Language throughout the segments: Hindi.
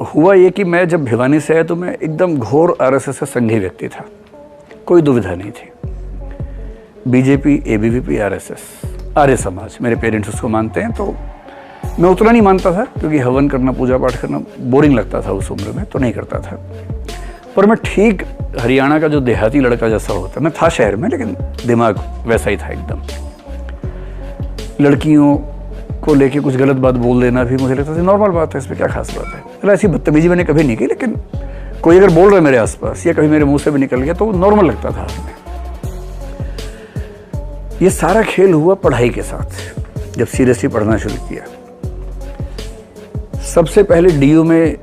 हुआ ये कि मैं जब भिवानी से आया तो मैं एकदम घोर आरएसएस से संघी व्यक्ति था, कोई दुविधा नहीं थी। BJP, ABVP, RSS, Arya Samaj, मेरे पेरेंट्स उसको मानते हैं, तो मैं उतना नहीं मानता था क्योंकि हवन करना, पूजा पाठ करना बोरिंग लगता था उस उम्र में, तो नहीं करता था। पर मैं ठीक हरियाणा का जो देहाती लड़का जैसा होता, मैं था शहर में लेकिन दिमाग वैसा ही था एकदम। लड़कियों को लेके कुछ गलत बात बोल देना भी मुझे लगता था नॉर्मल बात है, इसमें क्या खास बात है। मतलब ऐसी बदतमीजी मैंने कभी नहीं की, लेकिन कोई अगर बोल रहा है मेरे आसपास या कभी मेरे मुंह से भी निकल गया तो नॉर्मल लगता था। ये सारा खेल हुआ पढ़ाई के साथ, जब सीरियसली पढ़ना शुरू किया। सबसे पहले डीयू में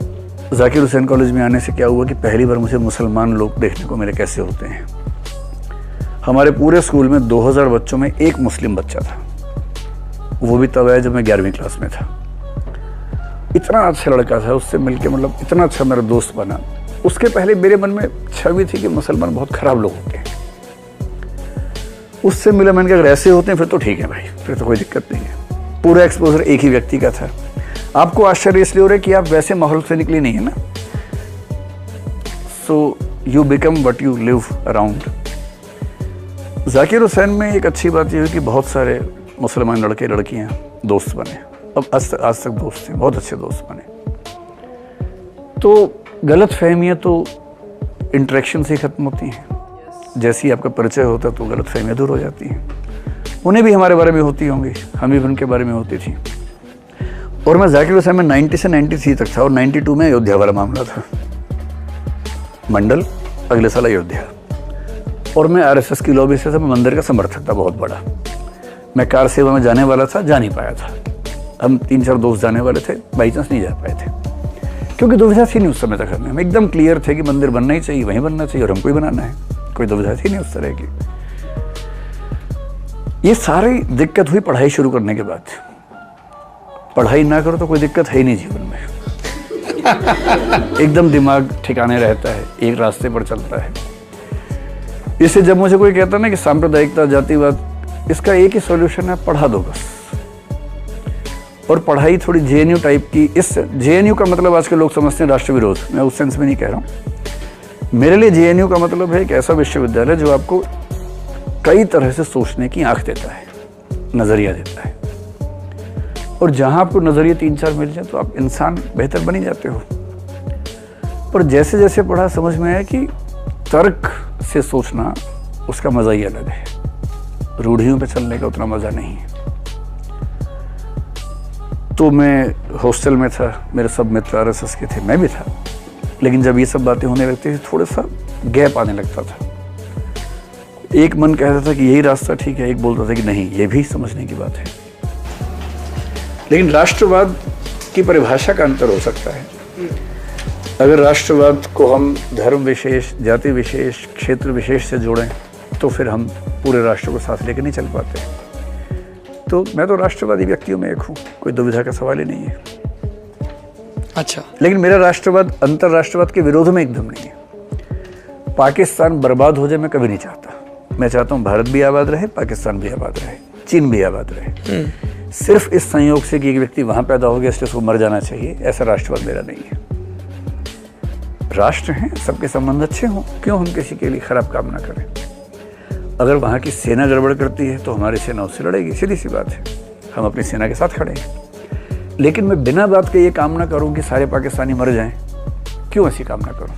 जाकिर हुसैन कॉलेज में आने से क्या हुआ कि पहली बार मुझे मुसलमान लोग देखने को मिले कैसे होते हैं। हमारे पूरे स्कूल में 2000 बच्चों में एक मुस्लिम बच्चा था, वो भी तब आया जब मैं 11वीं क्लास में था। इतना अच्छा लड़का था, उससे मिलके मतलब इतना अच्छा मेरा दोस्त बना। उसके पहले मेरे मन में छवि थी कि मुसलमान बहुत खराब लोग होते हैं। उससे मिला, मैंने कहा अगर ऐसे होते हैं फिर तो ठीक है भाई, फिर तो कोई दिक्कत नहीं है। पूरा एक्सपोजर एक ही व्यक्ति का था। आपको आश्चर्य इसलिए हो रहा है कि आप वैसे माहौल से निकले नहीं है ना, so you become what you live around. Zakir Hussain में एक अच्छी बात यह हुई कि बहुत सारे मुसलमान लड़के लड़कियां दोस्त बने, अब आज तक दोस्त हैं, बहुत अच्छे दोस्त बने। तो गलत फहमियाँ तो इंटरेक्शन से ही खत्म होती हैं। जैसे ही आपका परिचय होता है तो गलत फहमियाँ दूर हो जाती हैं। उन्हें भी हमारे बारे में होती होंगी, हमें भी उनके बारे में होती थी। और मैं जाकिर हुसैन में 90 से 93 तक था, और 92 में अयोध्या वाला मामला था, मंडल, अगले साल अयोध्या। और मैं आरएसएस की लॉबी से मंदिर का समर्थक था बहुत बड़ा। मैं कार सेवा में जाने वाला था, जा नहीं पाया था। हम 3-4 दोस्त जाने वाले थे, बाई चांस नहीं जा पाए थे क्योंकि दुविधा थी नहीं उस समय तक। हम एकदम क्लियर थे कि मंदिर बनना ही चाहिए, वहीं बनना चाहिए और हमको ही बनाना है, कोई दुविधा थी नहीं उस तरह की। ये सारी दिक्कत हुई पढ़ाई शुरू करने के बाद। पढ़ाई ना करो तो कोई दिक्कत है ही नहीं जीवन में। एकदम दिमाग ठिकाने रहता है, एक रास्ते पर चलता है। इससे जब मुझे कोई कहता ना कि सांप्रदायिकता, जातिवाद, इसका एक ही सॉल्यूशन है, पढ़ा दो बस। और पढ़ाई थोड़ी जेएनयू टाइप की। इस जेएनयू का मतलब आजकल लोग समझते हैं राष्ट्र विरोध, मैं उस सेंस में नहीं कह रहा हूँ। मेरे लिए जेएनयू का मतलब है एक ऐसा विश्वविद्यालय जो आपको कई तरह से सोचने की आंख देता है, नजरिया देता है। और जहां आपको नजरिए 3-4 मिल जाए तो आप इंसान बेहतर बन ही जाते हो। पर जैसे जैसे पढ़ा समझ में आया कि तर्क से सोचना उसका मजा ही अलग है, रूढ़ियों पे चलने का उतना मजा नहीं है। तो मैं हॉस्टल में था, मेरे सब मित्र आरएसएस के थे, मैं भी था। लेकिन जब ये सब बातें होने लगती थी थोड़ा सा गैप आने लगता था। एक मन कहता था कि यही रास्ता ठीक है, एक बोलता था कि नहीं, ये भी समझने की बात है। लेकिन राष्ट्रवाद की परिभाषा का अंतर हो सकता है। अगर राष्ट्रवाद को हम धर्म विशेष, जाति विशेष, क्षेत्र विशेष से जोड़ें तो फिर हम पूरे राष्ट्र को साथ लेकर नहीं चल पाते। तो मैं तो राष्ट्रवादी व्यक्तियों में एक हूँ, कोई दुविधा का सवाल ही नहीं है। अच्छा, लेकिन मेरा राष्ट्रवाद अंतरराष्ट्रवाद के विरोध में एकदम नहीं है। पाकिस्तान बर्बाद हो जाए मैं कभी नहीं चाहता। मैं चाहता हूँ भारत भी आबाद रहे, पाकिस्तान भी आबाद रहे, चीन भी आबाद रहे। सिर्फ इस संयोग से कि एक व्यक्ति वहां पैदा हो गया इसलिए उसको मर जाना चाहिए, ऐसा राष्ट्रवाद मेरा नहीं है। राष्ट्र हैं, सबके संबंध अच्छे हों, क्यों हम किसी के लिए खराब काम ना करें। अगर वहां की सेना गड़बड़ करती है तो हमारी सेना उससे लड़ेगी, सीधी सी बात है। हम अपनी सेना के साथ खड़े हैं। लेकिन मैं बिना बात के ये काम ना करूं कि सारे पाकिस्तानी मर जाएं, क्यों ऐसी काम ना करूं।